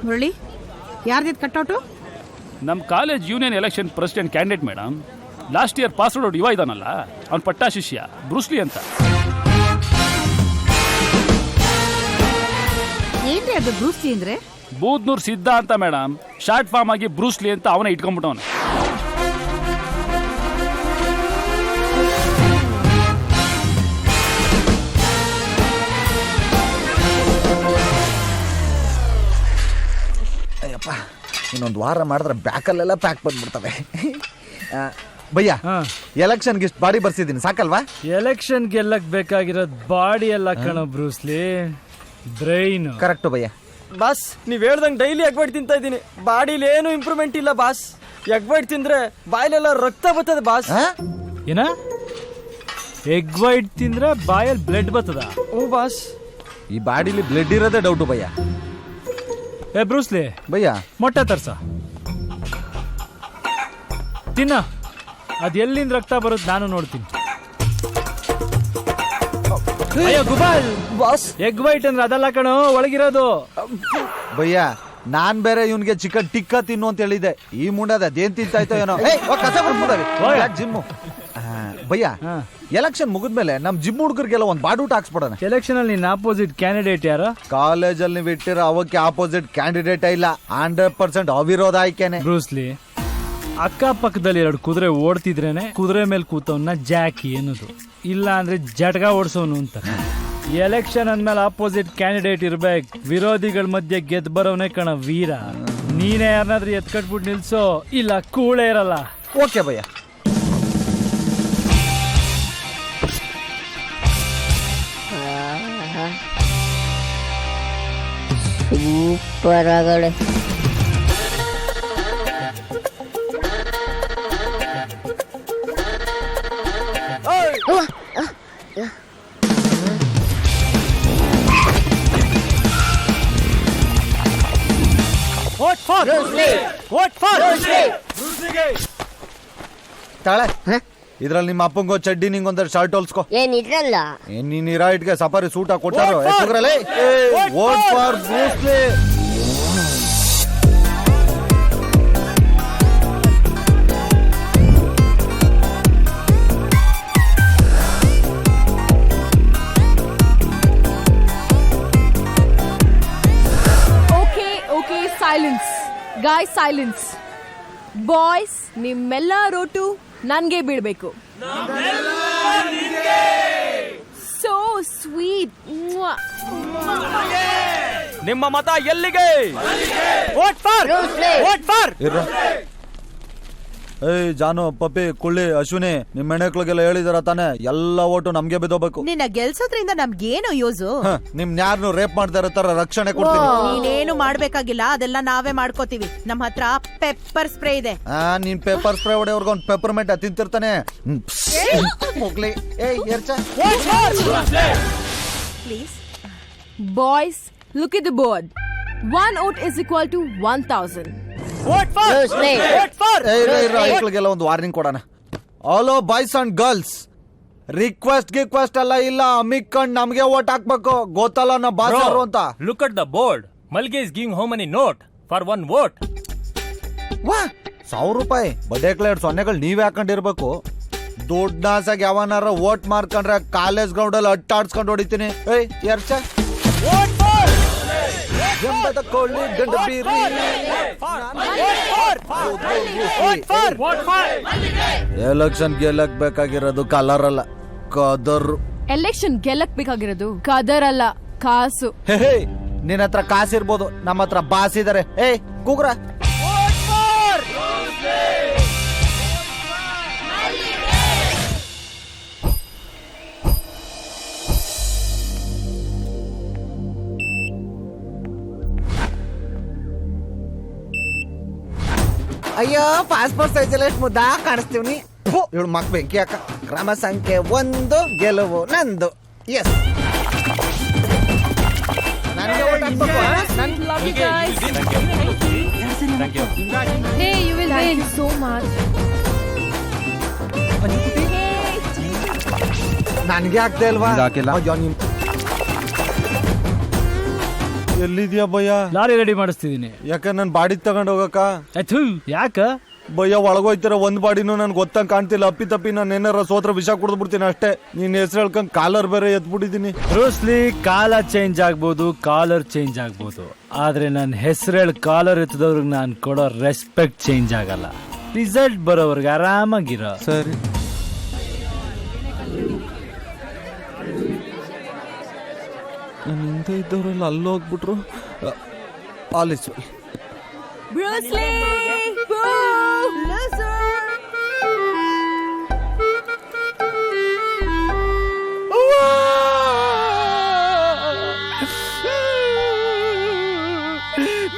Murali, ಯಾರ್ದಿದ್ cutout? ನಮ್ಮ college union election president candidate madam. Last year pass out ಯುವ ಇದಾನಲ್ಲ, ಅವ್ನ ಪಟ್ಟಾ ಶಿಷ್ಯ ಬ್ರೂಸ್ಲಿ ಅಂತ. ಏನ್ರಿ ಅದು ಬ್ರೂಸ್ಲಿ ಅಂದ್ರೆ? ಬೂದ್ನೂರ್ ಸಿದ್ಧ ಅಂತ ಮೇಡಮ್. ಶಾರ್ಟ್ ಫಾರ್ಮ್ ಆಗಿ ಬ್ರೂಸ್ಲಿ ಅಂತ ಅವನೇ ಇಟ್ಕೊಂಡ್ಬಿಟ್ಟವನು. ಅಯ್ಯಪ್ಪ, ಇನ್ನೊಂದು ವಾರ ಮಾಡಿದ್ರೆ ಬ್ಯಾಕಲ್ಲೆಲ್ಲ ಪ್ಯಾಕ್ ಬಂದ್ಬಿಡ್ತವೆ. ಭಯ್ಯ, ಎಲೆಕ್ಷನ್ಗೆ ಇಷ್ಟು ಬಾಡಿ ಬರ್ಸಿದ್ದೀನಿ, ಸಾಕಲ್ವಾ? ಎಲೆಕ್ಷನ್ ಗೆಲ್ಲಕ್ ಬೇಕಾಗಿರೋದ್ ಬಾಡಿ ಎಲ್ಲ ಕಣ Bruce Lee, brain. Correct bhaiya. Boss, ನೀವ್ ಹೇಳ್ದಂಗೆ ಡೈಲಿ ಎಗ್ ವೈಟ್ ತಿಂತಾ ಇದ್ದೀನಿ. ಬಾಡಿಲಿ ಏನು ಇಂಪ್ರೂವ್ಮೆಂಟ್ ಇಲ್ಲ ಬಾಸ್. ಎಗ್ ವೈಟ್ ತಿಂದ್ರೆ ಬಾಯಿಲೆಲ್ಲ ರಕ್ತ ಬರ್ತದೆ ಬಾಸ್. ಏನ ಎಗ್ ವೈಟ್ ತಿಂದ್ರೆ ಬಾಯಲ್ಲಿ ಬ್ಲಡ್ ಬರ್ತದ? ಹ್ಞೂ ಬಾಸ್. ಈ ಬಾಡಿಲಿ ಬ್ಲಡ್ ಇರೋದೇ ಡೌಟು ಭಯ್ಯ. ಏ ಬ್ರೂಸ್ಲಿ ಭಯ್ಯ, ಮೊಟ್ಟೆ ತರ್ಸ ತಿನ್ನ. ಅದ್ ಎಲ್ಲಿಂದ ರಕ್ತ ಬರುತ್ತೆ ನಾನು ನೋಡ್ತೀನಿ. ಅಯ್ಯೋ ಗುಬಾಲ್ ಬಾಸ್, ಎಗ್ ವೈಟ್ ಅಂದ್ರೆ ಅದಲ್ಲ ಕಣೋ, ಒಳಗಿರೋದು. ಭಯ್ಯ, ನಾನ್ ಬೇರೆ ಇವನ್ಗೆ ಚಿಕನ್ ಟಿಕ್ಕ ತಿನ್ನು ಅಂತ ಹೇಳಿದ್ದೆ. ಈ ಮುಂಡದ ಅದೇನ್ ತಿಂತಾಯ್ತೋ ಏನೋ. ಜಿಮ್ಮು ಭಯ್ಯ, ಎಲೆಕ್ಷನ್ ಮುಗಿದ್ಮೇಲೆ ನಮ್ ಜಿಮ್ ಹುಡುಗರಿಗೆಲ್ಲ ಒಂದ್ ಬಾಡೂಟ ಹಾಕ್ಸ್ಬಿಡೋಣ. ಎಲೆಕ್ಷನ್ ಅಲ್ಲಿ ನಿನ್ನ ಆಪೋಸಿಟ್ ಕ್ಯಾಂಡಿಡೇಟ್ ಯಾರು? ಕಾಲೇಜಲ್ಲಿ ನೀವು ಇಟ್ಟಿರೋ ಅವಕ್ಕೆ ಆಪೋಸಿಟ್ ಕ್ಯಾಂಡಿಡೇಟ್ ಇಲ್ಲ, 100% ಅವಿರೋಧ ಆಯ್ಕೆನೆ. ಬ್ರೂಸ್ಲಿ, ಅಕ್ಕಪಕ್ಕದಲ್ಲಿ 2 ಕುದುರೆ ಓಡ್ತಿದ್ರೇನೆ ಕುದುರೆ ಮೇಲೆ ಕೂತವನ್ನ ಜಾಕಿ ಅನ್ನೋದು, ಇಲ್ಲ ಅಂದ್ರೆ ಜಟ್ಗ ಓಡಿಸೋನು ಅಂತ. ಎಲೆಕ್ಷನ್ ಅಂದ್ಮೇಲೆ ಆಪೋಸಿಟ್ ಕ್ಯಾಂಡಿಡೇಟ್ ಇರ್ಬೇಕು. ವಿರೋಧಿಗಳ ಮಧ್ಯೆ ಗೆದ್ದು ಬರೋನೇ ಕಣ ವೀರ. ನೀನೇ ಯಾರನ್ನಾದ್ರೂ ಎತ್ಕಟ್ಬಿಟ್ಟು ನಿಲ್ಸೋ, ಇಲ್ಲ ಕೂಳೆ ಇರಲ್ಲ. ಓಕೆ ಭಯ್ಯ. ಸೂಪರ್ ಆಗಡೆ. ತಾಳೆ, ಇದ್ರಲ್ಲಿ ನಿಮ್ಮ ಅಪ್ಪಂಗೋ ಚಡ್ಡಿ, ನಿಂಗೊಂದರ ಶರ್ಟ್ ಹೊಲ್ಸ್ಕೋ. ಏನ್ ಇದ್ರಲ್ಲ? ನೀನ್ ಇಟ್ಗೆ ಸಫಾರಿ ಸೂಟ ಕೊಟ್ಟಾರೋ. Vote for Bruce Lee. Okay silence guys, silence. Boys, ನಿಮ್ಮೆಲ್ಲರ ಓಟು ನನ್ಗೆ ಬಿಡ್ಬೇಕು. So sweet. ನಿಮ್ಮ ಮತ ಎಲ್ಲಿಗೆ? Vote for, vote for. ಏಯ್ ಜಾನು, ಪಪ್ಪಿ, ಕುಳ್ಳಿ, ಅಶ್ವಿನಿ, ನಿಮ್ ಹೆಣ್ಮಕ್ಳಿಗೆಲ್ಲ ಹೇಳಿದಾರ ತಾನೆ, ಎಲ್ಲ ಓಟು ನಮ್ಗೆ ಬಿದ್ದೋಗ್ಬೇಕು. ನಿನ್ನ ಗೆಲ್ಸೋದ್ರಿಂದ ನಮ್ಗೇನು ಯೂಸು? ನಿಮ್ ಯಾರನ್ನು ರೇಪ್ ಮಾಡ್ತಾ ಇರೋ ತರ ರಕ್ಷಣೆ ಕೊಡ್ತೀನಿ. ನೀನೇನು ಮಾಡ್ಬೇಕಾಗಿಲ್ಲ, ಅದೆಲ್ಲ ನಾವೇ ಮಾಡ್ಕೋತೀವಿ. ನಮ್ ಹತ್ರ ಪೆಪ್ಪರ್ ಸ್ಪ್ರೇ ಇದೆ. ನೀನ್ ಪೇಪರ್ ಸ್ಪ್ರೇ ಹೊಡೆಯವ್ರಿಗೆ ಒಂದು ಪೆಪ್ಪರ್ಮೆಂಟ್ ತಿಂತಿರ್ತಾನೆ. ಹೋಗ್ಲಿ. Please boys, look it the board. 1 vote is equal to 1000. ಐಕ್ಳಿಗೆಲ್ಲ ಒಂದು ವಾರ್ನಿಂಗ್ ಕೊಡೋಣ. All boys and girls, request ಅಲ್ಲ, ಇಲ್ಲ ಅಮ್ಮಿಕೊಂಡ್ ನಮ್ಗೆ ವೋಟ್ ಹಾಕ್ಬೇಕು, ಗೊತ್ತಲ್ಲ ನಾ ಬಾಸರು ಅಂತ. Look at the board. Malge is giving how many note for 1 vote? ವಾ, 1000 ರೂಪಾಯಿ ಬಡೇಕ್ಲೇಡ್ ಸೊನ್ನೆಗಳು ನೀವೇ ಹಾಕೊಂಡಿರ್ಬೇಕು. ದೊಡ್ಡ ನಾಸಾಗಿ ಯಾವನಾರ ವೋಟ್ ಮಾಡ್ಕೊಂಡ್ರೆ ಕಾಲೇಜ್ ಗ್ರೌಂಡ್ ಅಲ್ಲಿ ಅಟ್ಟಾಡ್ಸ್ಕೊಂಡು ಹೊಡಿತೀನಿ. ಎಲೆಕ್ಷನ್ ಗೆಲ್ಲಕ್ ಬೇಕಾಗಿರೋದು ಕಲರ್ ಅಲ್ಲ, ಕದರ್. ಎಲೆಕ್ಷನ್ ಗೆಲ್ಲಕ್ ಬೇಕಾಗಿರೋದು ಕದರ್ ಅಲ್ಲ, ಕಾಸು. ನಿನ್ನ ಹತ್ರ ಕಾಸಿರ್ಬೋದು, ನಮ್ಮ ಹತ್ರ ಬಾಸ್ ಇದಾರೆ. ಕೂಗ್ರ. ಅಯ್ಯೋ, ಪಾಸ್ಪೋರ್ಟ್ ಸೈಜಲ್ಲಿ ಎಷ್ಟು ಮುದ್ದ ಕಾಣಿಸ್ತೀವಿ. ಇವಳು ಮಕ್ ಬೆಂಕಿ ಅಕ್ಕ. ಕ್ರಮ ಸಂಖ್ಯೆ 1, ಗೆಲುವು ನಂದು. ಎಸ್, ನನಗೆ ಓಟ್ ಹಾಕ್ಬೇಕು. Love you guys. Hey, you will win so much. ನನಗೆ ಆಗ್ತಾ ಇಲ್ವಾ? ಎಲ್ಲಿದ್ಯಾ ಭಯ್ಯ? Lorry ready ಮಾಡಿಸ್ತಿದ್ದೀನಿ. ಯಾಕ ನನ್ ಬಾಡಿ ತಗೊಂಡ್ ಹೋಗಕ್ಕ? ಆಯ್ತು, ಯಾಕ ಭಯ್ಯ ಒಳಗೋಯ್ತಿರ ಒಂದ್ ಬಾಡಿನೂ ನನ್ಗೆ ಗೊತ್ತಂಗ್ ಕಾಣ್ತಿಲ್ಲ. ಅಪ್ಪಿ ತಪ್ಪಿ ನಾನು ಏನಾರ ಸೋತ್ರ ವಿಷ ಕುಡ್ದು ಬಿಡ್ತೀನಿ ಅಷ್ಟೇ. ನೀನ್ ಹೆಸರು ಹೇಳ್ಕೊಂಡ್ ಕಾಲರ್ ಬೇರೆ ಎತ್ಬಿಟ್ಟಿದೀನಿ. ಬ್ರೂಸ್ಲಿ ಕಾಲ ಚೇಂಜ್ ಆಗ್ಬೋದು, ಕಾಲರ್ ಚೇಂಜ್ ಆಗ್ಬೋದು, ಆದ್ರೆ ನನ್ನ ಹೆಸರೇಳಿ ಕಾಲರ್ ಎತ್ತದವ್ರಿಗೆ ನಾನು ಕೊಡೋ ರೆಸ್ಪೆಕ್ಟ್ ಚೇಂಜ್ ಆಗಲ್ಲ. ರಿಸಲ್ಟ್ ಬರೋವರ್ಗೆ ಆರಾಮಾಗಿರೋ. ಸರಿ. ನನ್ನ ಹಿಂದೆ ಇದ್ದವರೆಲ್ಲ ಅಲ್ಲಿ ಹೋಗ್ಬಿಟ್ರು. ಆಲಿಸ್ Bruce Lee! Boo!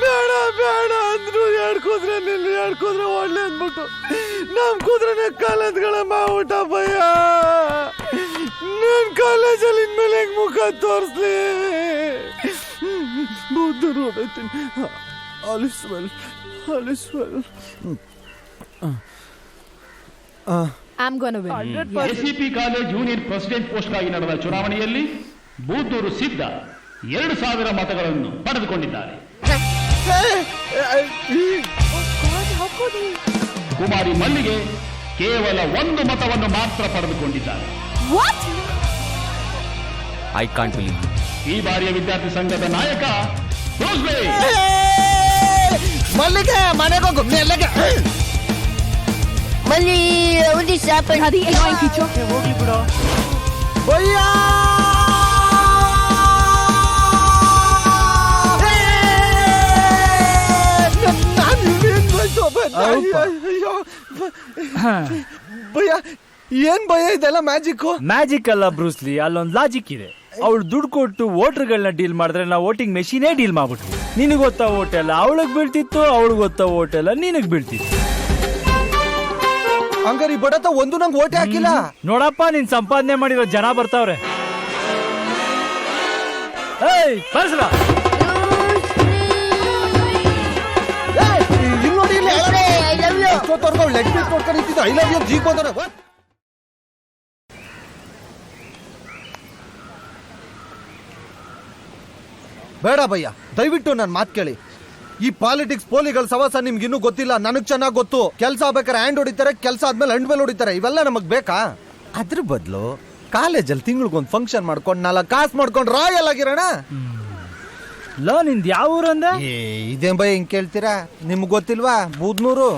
ಬೇಡ ಬೇಡ ಅಂದ್ರು ಹೇಳ್ಕೋದ್ರೆ ನಿಲ್ಲಿ ಹೇಳ್ಕೋದ್ರೆ ಒಳ್ಳೆ ಅಂದ್ಬಿಟ್ಟು ನಮ್ ಕುದ್ರನೆ ಕಾಲೇಜ್ಗಳ ಮಾವುಟ ಭಯ. ನನ್ ಕಾಲೇಜಲ್ಲಿ ಇನ್ಮೇಲೆ ಹೆಂಗ್ ಮುಖ ತೋರಿಸ್ಲಿ? ಬುದ್ಧರು ಹೊಡೈತೀನಿ. All is well. I'm gonna win. ACP college union president ಪೋಸ್ಟ್ಗಾಗಿ ನಡೆದ ಚುನಾವಣೆಯಲ್ಲಿ ಬೂದೂರು ಸಿದ್ಧ 2000 ಮತಗಳನ್ನು ಪಡೆದುಕೊಂಡಿದ್ದಾರೆ. ಕುಮಾರಿ ಮಲ್ಲಿಗೆ ಕೇವಲ 1 ಮತವನ್ನು ಮಾತ್ರ ಪಡೆದುಕೊಂಡಿದ್ದಾರೆ. What? I can't believe it. ಈ ಬಾರಿಯ ವಿದ್ಯಾರ್ಥಿ ಸಂಘದ ನಾಯಕ ಬ್ರೂಸ್ಲಿ. ಮಲ್ಲಿಗೆ ಮನೆಗೋಗು ನೆಲ್ಲಗೆ. ಮಲ್ಲಿ ಅವಧಿ ಶಾಪ Bloody annoying teacher. ಹೋಗ್ಲಿ ಬಿಡು ಭಯ್ಯ. ಭಯ್ಯ ಏನ್ ಭಯ ಇದೆಲ್ಲ ಮ್ಯಾಜಿಕ್? ಮ್ಯಾಜಿಕ್ ಅಲ್ಲ ಬ್ರೂಸ್ಲಿ, ಅಲ್ಲೊಂದು ಲಾಜಿಕ್ ಇದೆ. ಅವಳು ದುಡ್ಡು ಕೊಟ್ಟು ವೋಟರ್ಗಳನ್ನ ಡೀಲ್ ಮಾಡಿದ್ರೆ ನಾವು ವೋಟಿಂಗ್ ಮೆಷಿನೇ ಡೀಲ್ ಮಾಡ್ಬಿಟ್ವಿ. ನಿನಗೆ ಗೊತ್ತಾ ಓಟ್ ಎಲ್ಲ ಅವಳಿಗೆ ಬೀಳ್ತಿತ್ತು, ಅವಳಿಗೆ ಗೊತ್ತಾ ಓಟ್ ಎಲ್ಲ ನಿನಗೆ ಬೀಳ್ತಿತ್ತು. ಹಂಗಾರಿ ಬಡತ ಒಂದು ನಂಗೆ ಓಟೆ ಹಾಕಿಲ್ಲ. ನೋಡಪ್ಪ, ನೀನ್ ಸಂಪಾದನೆ ಮಾಡಿರೋ ಜನ ಬರ್ತಾವ್ರೆ. ಏಯ್ ಬರ್ಸಲ ಇಲ್ಲಿ ನೋಡಿ, ಇಲ್ಲಿ ಐ ಲವ್ ಯು. ಎಷ್ಟೊತ್ತವರೆಗೂ ಲೆಗ್ ಪೀಸ್ ನೋಡ್ಕೊಂಡು ನಿಂತಿದ್ದು ಐ ಲವ್ ಯು ಜೀಕೋತಾರೆ. ಬೇಡ ಭಯ್ಯ, ದಯವಿಟ್ಟು ನನ್ನ ಮಾತು ಕೇಳಿ. ಈ ಪಾಲಿಟಿಕ್ಸ್ ಪೋಲಿಗಳ ಸವಾಸ ನಿಮ್ಗೆ ಇನ್ನೂ ಗೊತ್ತಿಲ್ಲ. ನನಗ್ ಚೆನ್ನಾಗಿ ಗೊತ್ತು. ಕೆಲಸ ಆಗ್ಬೇಕಾದ್ರೆ ಹ್ಯಾಂಡ್ ಹೊಡಿತಾರೆ, ಕೆಲಸ ಆದ್ಮೇಲೆ ಹಂಡ್ ಮೇಲೆ ಹೊಡಿತಾರೆ. ಇವೆಲ್ಲ ನಮಗ್ ಬೇಕಾ? ಅದ್ರ ಬದಲು ಕಾಲೇಜಲ್ಲಿ ತಿಂಗಳಿಗೊಂದು ಫಂಕ್ಷನ್ ಮಾಡ್ಕೊಂಡು 4 ಕಾಸು ಮಾಡ್ಕೊಂಡು ರಾಯಲ್ ಆಗಿರೋಣ. ಲೋ, ನಿಂದ ಯಾವ ಊರು ಅಂದ? ಇದೇನ್ ಭಯ ಹಿಂಗ್ ಕೇಳ್ತೀರಾ? ನಿಮ್ಗೆ ಗೊತ್ತಿಲ್ವಾ? ಬೂದ್ನೂರು.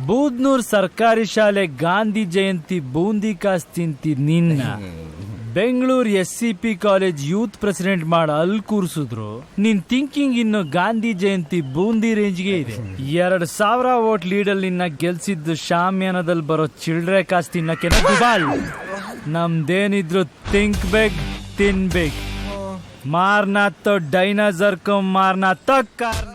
ಬೂದ್ನೂರ್ ಸರ್ಕಾರಿ ಶಾಲೆ ಗಾಂಧಿ ಜಯಂತಿ ಬೂಂದಿ ಕಾಸ್ ತಿಂತಿ ನಿನ್ನ Bengaluru SCP college youth president ಮಾಡಿ ಅಲ್ಲಿ ಕೂರಿಸಿದ್ರು. ನಿನ್ ಥಿಂಕಿಂಗ್ ಇನ್ನು ಗಾಂಧಿ ಜಯಂತಿ ಬೂಂದಿ ರೇಂಜ್ಗೆ ಇದೆ. 2000 ವೋಟ್ ಲೀಡಲ್ಲಿ ನಿನ್ನ ಗೆಲ್ಸಿದ್ದು ಶಾಮ್ಯಾನದಲ್ಲಿ ಬರೋ ಚಿಲ್ಡ್ರೆ ಕಾಸ್ ತಿನ್ನಕ್ಕೆ ದುಬಾಲ್. ನಮ್ದೇನಿದ್ರು ಥಿಂಕ್ ಬೇಕ್, ತಿನ್ಬೇಕು. ಮಾರ್ನಾ ತೋ ಡೈನಾಸರ್ ಕೋ ಮಾರ್ನಾ ತೋ ಕಾರ್ನ.